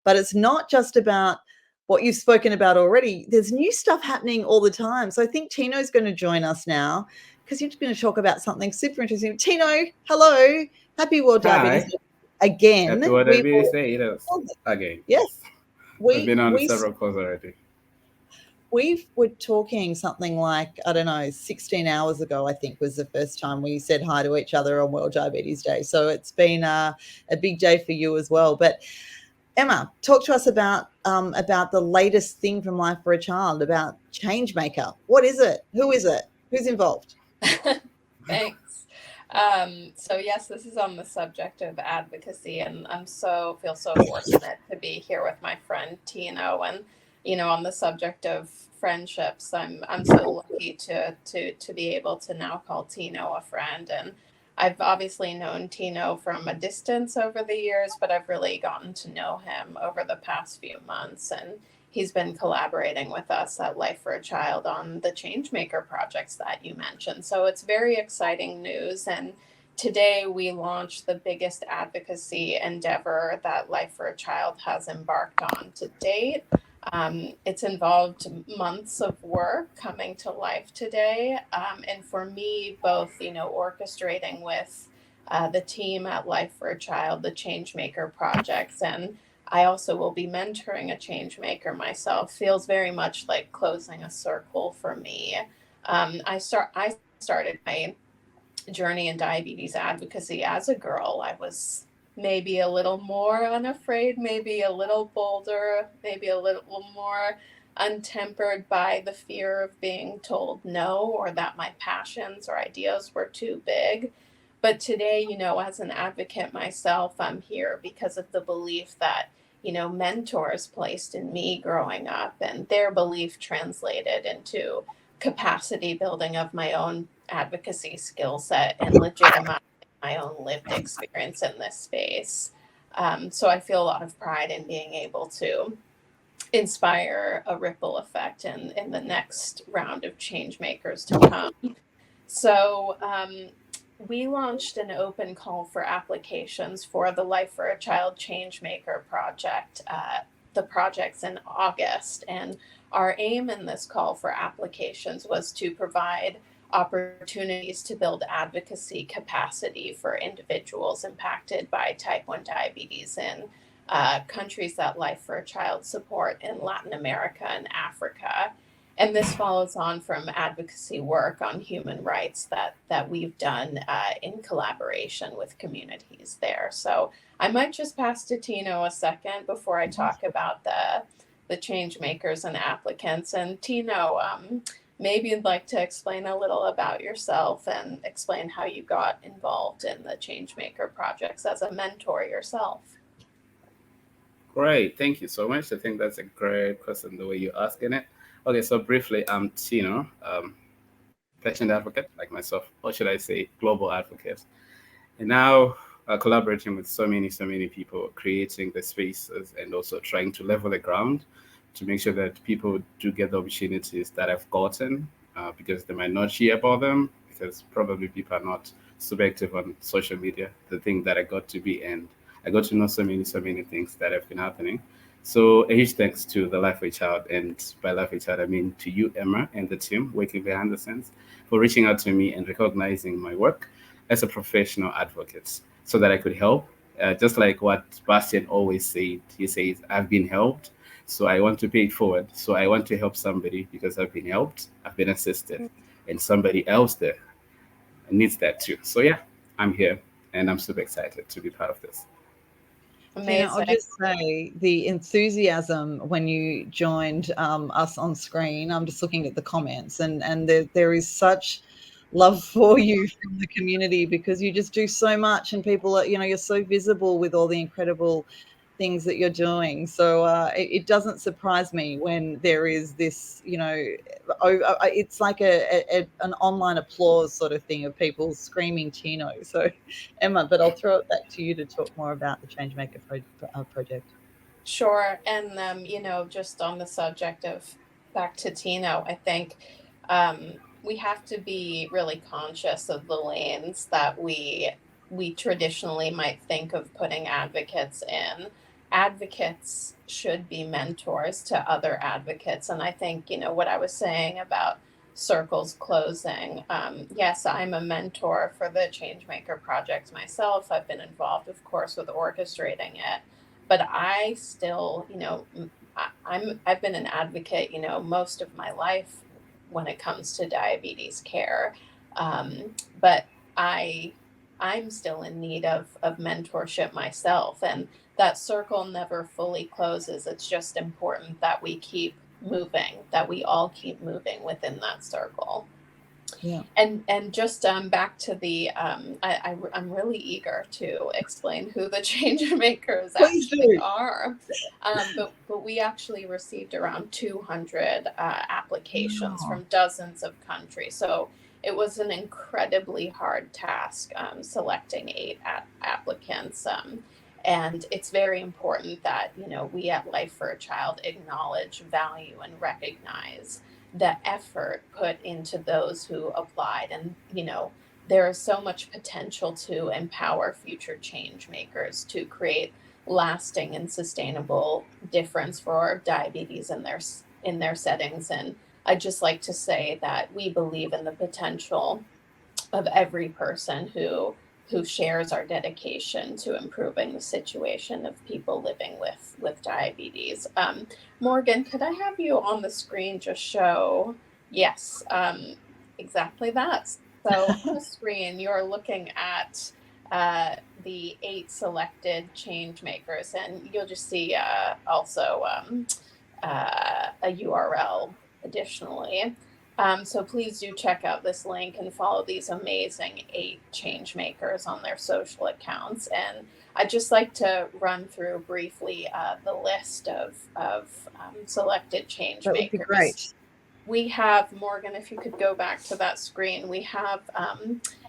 But it's not just about what you've spoken about already. There's new stuff happening all the time. So I think Tino's going to join us now because you're going to talk about something super interesting. Tino, hello. Happy World Diabetes Hi, Day again. happy what We I will, say it is again. yes, Yes, I've we been on we several calls already. we were talking something like, I don't know, 16 hours ago, I think was the first time we said hi to each other on World Diabetes Day. So it's been a big day for you as well. But Emma, talk to us about the latest thing from Life for a Child, about Changemaker. What is it? Who is it? Who's involved? Thanks. So yes, this is on the subject of advocacy, and feel so fortunate to be here with my friend Tino. And on the subject of friendships, I'm so lucky to be able to now call Tino a friend. And I've obviously known Tino from a distance over the years, but I've really gotten to know him over the past few months. And he's been collaborating with us at Life for a Child on the Changemaker projects that you mentioned. So it's very exciting news. And today we launched the biggest advocacy endeavor that Life for a Child has embarked on to date. It's involved months of work coming to life today. And for me, both, orchestrating with the team at Life for a Child, the Changemaker projects, and I also will be mentoring a change maker myself, feels very much like closing a circle for me. I started my journey in diabetes advocacy as a girl. I was maybe a little more unafraid, maybe a little bolder, maybe a little more untempered by the fear of being told no, or that my passions or ideas were too big. But today, as an advocate myself, I'm here because of the belief that, mentors placed in me growing up, and their belief translated into capacity building of my own advocacy skill set and legitimizing my own lived experience in this space. So I feel a lot of pride in being able to inspire a ripple effect in the next round of change makers to come. So we launched an open call for applications for the Life for a Child Changemaker project, the project's in August. And our aim in this call for applications was to provide opportunities to build advocacy capacity for individuals impacted by type 1 diabetes in countries that Life for a Child support in Latin America and Africa. And this follows on from advocacy work on human rights that we've done in collaboration with communities there. So I might just pass to Tino a second before I talk about the change makers and applicants. And Tino, maybe you'd like to explain a little about yourself and explain how you got involved in the Changemaker projects as a mentor yourself. Great, thank you so much. I think that's a great question, the way you're asking it. Okay, so briefly, I'm Tino, patient advocate like myself, or should I say global advocate. And now collaborating with so many people, creating the spaces and also trying to level the ground to make sure that people do get the opportunities that I've gotten because they might not hear about them because probably people are not super active on social media, the thing that I got to be. And I got to know so many things that have been happening. So a huge thanks to the Life for a Child, and by Life for a Child, I mean to you, Emma, and the team working behind the scenes for reaching out to me and recognizing my work as a professional advocate so that I could help. Just like what Bastian always said, he says, I've been helped, so I want to pay it forward. So I want to help somebody because I've been helped, I've been assisted, and somebody else there needs that too. So yeah, I'm here and I'm super excited to be part of this. Tina, I'll just say the enthusiasm when you joined us on screen. I'm just looking at the comments, and there is such love for you from the community because you just do so much, and people are, you're so visible with all the incredible things that you're doing. So it doesn't surprise me when there is this, it's like an online applause sort of thing of people screaming Tino. So Emma, but I'll throw it back to you to talk more about the Changemaker project. Sure. And, just on the subject of back to Tino, I think we have to be really conscious of the lanes that we traditionally might think of putting advocates in. advocates should be mentors to other advocates. And I think, what I was saying about circles closing, yes, I'm a mentor for the Changemaker project myself. I've been involved, of course, with orchestrating it, but I still, I've been an advocate, most of my life when it comes to diabetes care. But I'm still in need of mentorship myself, and that circle never fully closes. It's just important that we keep moving, that we all keep moving within that circle. Yeah. And just back to the, I'm really eager to explain who the Changemakers actually are. But we actually received around 200 applications from dozens of countries. So it was an incredibly hard task selecting 8 applicants. And it's very important that, we at Life for a Child acknowledge, value, and recognize the effort put into those who applied. And, there is so much potential to empower future change makers to create lasting and sustainable difference for diabetes in their settings. And I'd just like to say that we believe in the potential of every person who shares our dedication to improving the situation of people living with diabetes. Morgan, could I have you on the screen just show? Yes, exactly that. So on the screen, you're looking at the 8 selected change makers, and you'll just see also a URL additionally. So please do check out this link and follow these amazing 8 change makers on their social accounts. And I'd just like to run through briefly the list of selected change makers. That would be great. We have, Morgan, if you could go back to that screen, we have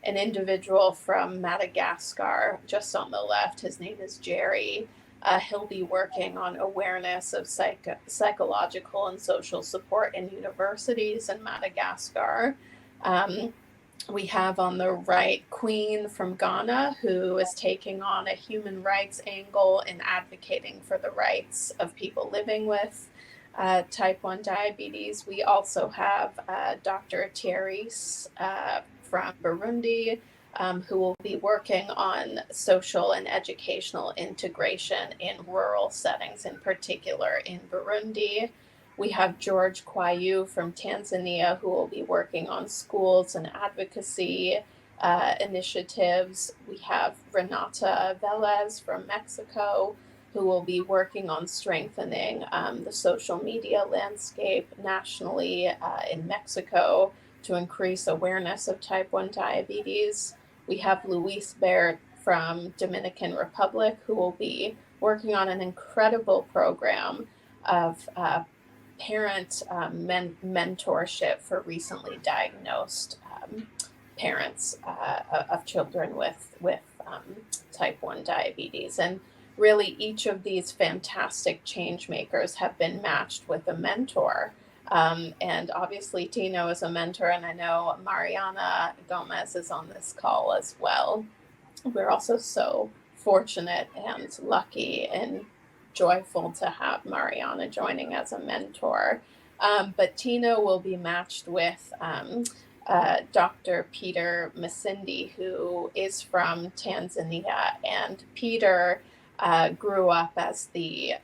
an individual from Madagascar just on the left. His name is Jerry. He'll be working on awareness of psychological and social support in universities in Madagascar. We have on the right Queen from Ghana, who is taking on a human rights angle and advocating for the rights of people living with type 1 diabetes. We also have Dr. Thierry from Burundi, who will be working on social and educational integration in rural settings, in particular in Burundi. We have George Kwayu from Tanzania, who will be working on schools and advocacy initiatives. We have Renata Velez from Mexico, who will be working on strengthening the social media landscape nationally in Mexico to increase awareness of type 1 diabetes. We have Luis Bert from Dominican Republic, who will be working on an incredible program of parent mentorship for recently diagnosed parents of children with type 1 diabetes. And really, each of these fantastic change makers have been matched with a mentor. And obviously, Tino is a mentor, and I know Mariana Gomez is on this call as well. We're also so fortunate and lucky and joyful to have Mariana joining as a mentor. But Tino will be matched with Dr. Peter Masindi, who is from Tanzania. And Peter grew up as the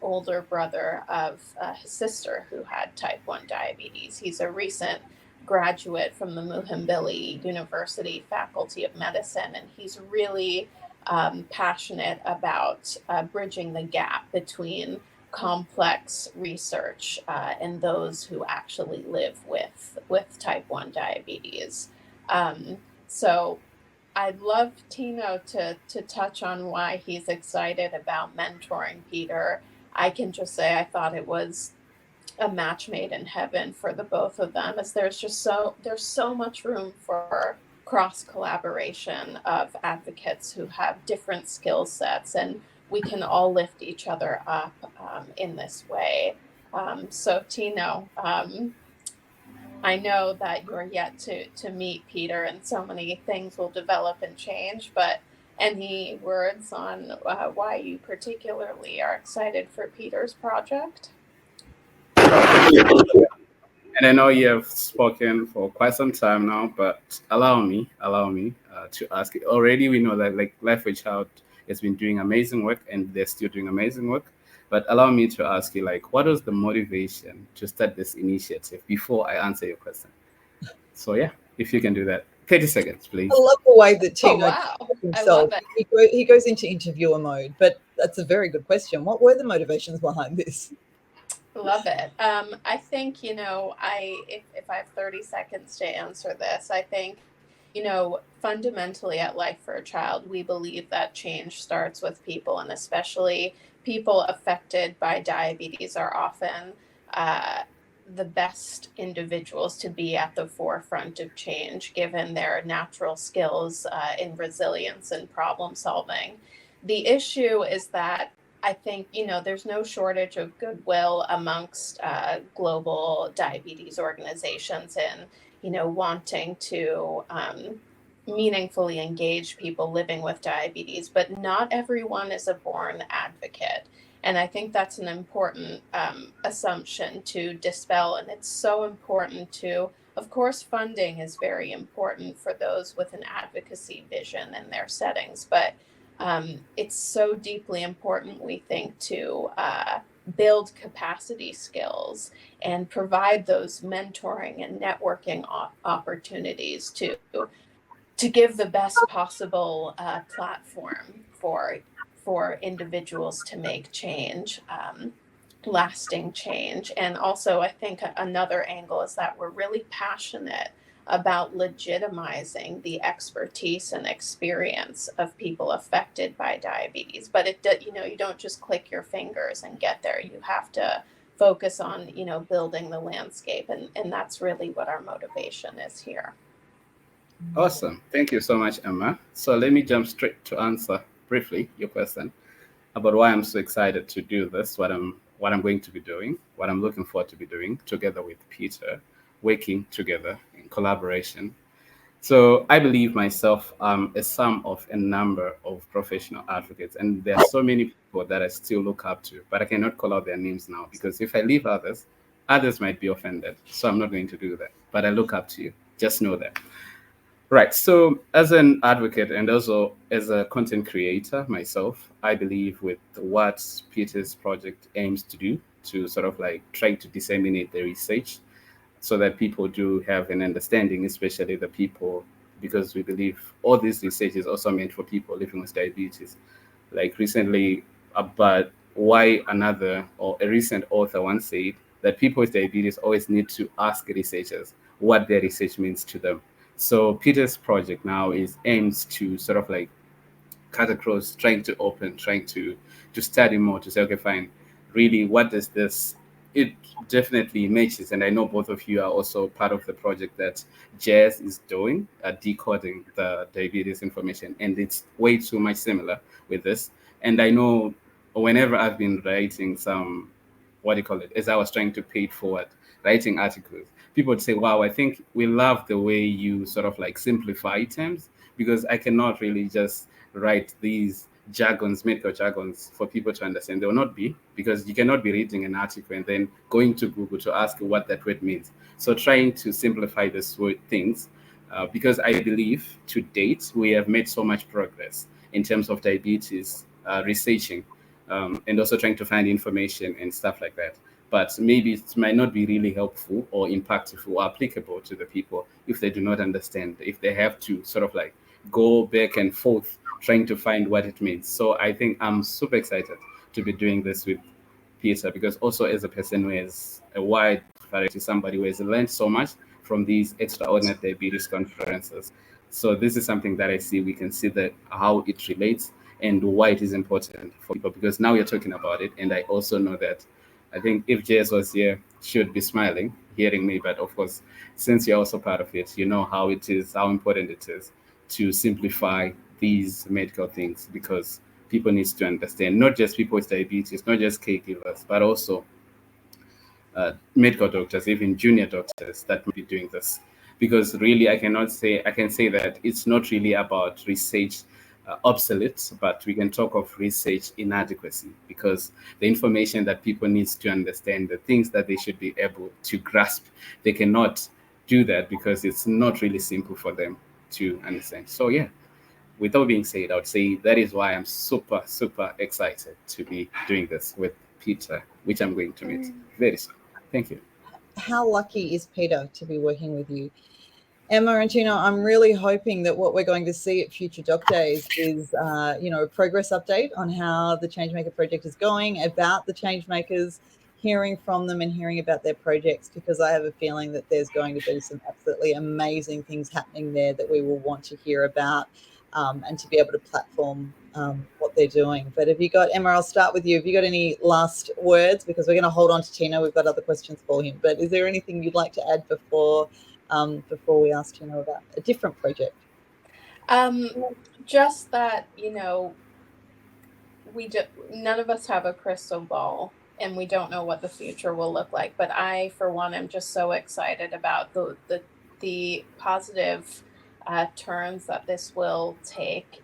older brother of his sister who had type 1 diabetes. He's a recent graduate from the Muhimbili University Faculty of Medicine, and he's really passionate about bridging the gap between complex research and those who actually live with type 1 diabetes. So I'd love Tino to touch on why he's excited about mentoring Peter. I can just say I thought it was a match made in heaven for the both of them, as there's so much room for cross collaboration of advocates who have different skill sets, and we can all lift each other up in this way. So Tino, I know that you're yet to meet Peter, and so many things will develop and change, but Any words on why you particularly are excited for Peter's project? And I know you have spoken for quite some time now, but allow me to ask. Already, we know that like Life with Child has been doing amazing work, and they're still doing amazing work. But allow me to ask you, like, what was the motivation to start this initiative before I answer your question? So yeah, if you can do that, 30 seconds, please. I love the way that Tino wow. himself. He goes into interviewer mode, but that's a very good question. What were the motivations behind this? Love it. I think, you know, if I have 30 seconds to answer this, I think, you know, fundamentally at Life for a Child, we believe that change starts with people, and especially people affected by diabetes are often the best individuals to be at the forefront of change, given their natural skills in resilience and problem solving. The issue is that I think, you know, there's no shortage of goodwill amongst global diabetes organizations in, you know, wanting to meaningfully engage people living with diabetes, but not everyone is a born advocate. And I think that's an important assumption to dispel. And it's so important to, of course, funding is very important for those with an advocacy vision in their settings, but it's so deeply important, we think, to build capacity skills and provide those mentoring and networking opportunities to give the best possible platform for individuals to make change, lasting change. And also, I think another angle is that we're really passionate about legitimizing the expertise and experience of people affected by diabetes. But you know, you don't just click your fingers and get there. You have to focus on, you know, building the landscape, and that's really what our motivation is here. Awesome. Thank you so much, Emma. So let me jump straight to answer briefly your question about why I'm so excited to do this, what I'm going to be doing, what I'm looking forward to be doing together with Peter, working together in collaboration. So I believe myself a sum of a number of professional advocates, and there are so many people that I still look up to, but I cannot call out their names now because if I leave others might be offended. So I'm not going to do that. But I look up to you. Just know that. Right. So as an advocate and also as a content creator myself, I believe with what Peter's project aims to do, to sort of like try to disseminate the research so that people do have an understanding, especially the people, because we believe all this research is also meant for people living with diabetes. Like recently, about why another or a recent author once said that people with diabetes always need to ask researchers what their research means to them. So Peter's project now is aims to sort of like cut across, trying to study more, to say, okay, fine, really, what does this? It definitely matches, and I know both of you are also part of the project that Jazz is doing, decoding the diabetes information, and it's way too much similar with this. And I know whenever I've been writing some, what do you call it, as I was trying to pay it forward, writing articles, people would say, wow, I think we love the way you sort of like simplify terms, because I cannot really just write these jargons, medical jargons for people to understand. They will not be, because you cannot be reading an article and then going to Google to ask what that word means. So trying to simplify this word things, because I believe to date we have made so much progress in terms of diabetes researching, and also trying to find information and stuff like that. But maybe it might not be really helpful or impactful or applicable to the people if they do not understand, if they have to sort of like go back and forth trying to find what it means. So I think I'm super excited to be doing this with Peter, because also as a person who has a wide variety, somebody who has learned so much from these extraordinary diabetes conferences. So this is something that I see, we can see that how it relates and why it is important for people, because now you're talking about it. And I also know that, I think if Jess was here, she would be smiling, hearing me. But of course, since you're also part of it, you know how it is, how important it is to simplify these medical things, because people need to understand, not just people with diabetes, not just caregivers, but also medical doctors, even junior doctors that may be doing this. Because really, I can say that it's not really about research obsolete, but we can talk of research inadequacy, because the information that people need to understand, the things that they should be able to grasp, they cannot do that because it's not really simple for them to understand. So yeah, with all being said, I would say that is why I'm super, super excited to be doing this with Peter, which I'm going to meet very soon. Thank you. How lucky is Peter to be working with you? Emma and Tino, I'm really hoping that what we're going to see at future Doc Days is, a progress update on how the Changemaker project is going, about the Changemakers, hearing from them and hearing about their projects, because I have a feeling that there's going to be some absolutely amazing things happening there that we will want to hear about, and to be able to platform what they're doing. But have you got, Emma, I'll start with you. Have you got any last words? Because we're going to hold on to Tino. We've got other questions for him. But is there anything you'd like to add before we ask Tino about a different project? Just that, none of us have a crystal ball, and we don't know what the future will look like. But I, for one, am just so excited about the positive turns that this will take.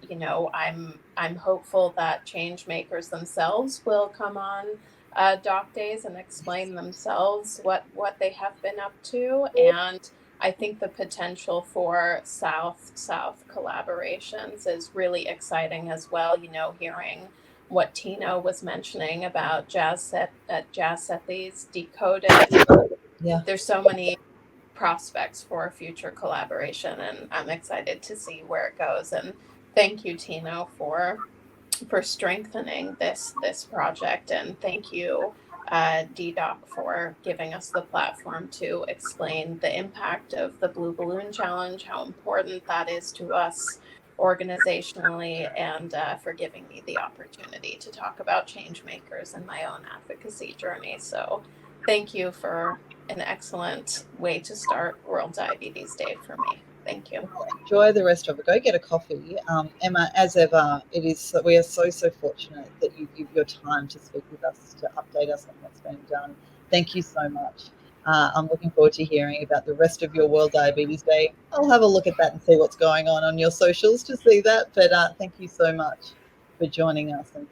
I'm hopeful that change makers themselves will come on Doc Days and explain themselves what they have been up to. And I think the potential for South-South collaborations is really exciting as well. Hearing what Tino was mentioning about Jazz Sethi's Decoded. Yeah. There's so many prospects for future collaboration, and I'm excited to see where it goes. And thank you, Tino, for strengthening this project, and thank you, dedoc, for giving us the platform to explain the impact of the Blue Balloon Challenge, how important that is to us organizationally, and for giving me the opportunity to talk about change makers and my own advocacy journey. So thank you for an excellent way to start World Diabetes Day for me. Thank you. Enjoy the rest of it. Go get a coffee. Emma, as ever, we are so fortunate that you give your time to speak with us, to update us on what's being done. Thank you so much. I'm looking forward to hearing about the rest of your World Diabetes Day. I'll have a look at that and see what's going on your socials to see that. But thank you so much for joining us, and